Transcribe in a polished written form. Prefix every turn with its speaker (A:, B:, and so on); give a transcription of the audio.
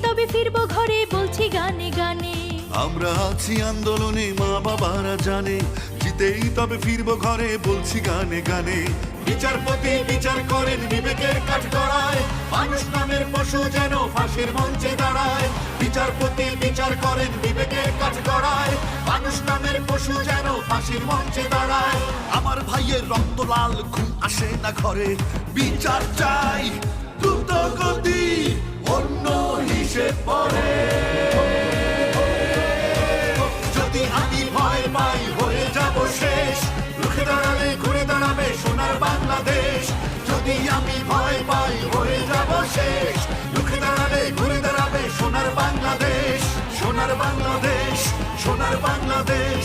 A: তবে ফিরবো ঘরে বলছি গানে গানে।
B: আমরা আছি আন্দোলনে মা বাবারা জানে, জিতেই তবে ফিরবো ঘরে বলছি গানে গানে। বিচারপতি বিচার করেন বিবেকের কাঠগড়ায়, মানুষ নামের পশু যেন ফাঁসির মঞ্চে দাঁড়ায়। বিচারপতি বিচার করেন বিবেকের কাঠগড়ায়, মানুষ নামের পশু যেন ফাঁসির মঞ্চে দাঁড়ায়। আমার ভাইয়ের রক্ত লাল, ঘুম আসে না ঘরে, বিচার চাই দ্রুত গতি, অন্য হিসেব পরে। যদি আমি ভয় পাই হয়ে যাব শেষ, রুখে দাঁড়ালে ঘুরে দাঁড়াবে সোনার বাংলাদেশ। যদি আমি ভয় পাই হয়ে যাব শেষ, রুখে দাঁড়ালে ঘুরে দাঁড়াবে সোনার বাংলাদেশ। সোনার বাংলাদেশ, সোনার বাংলাদেশ।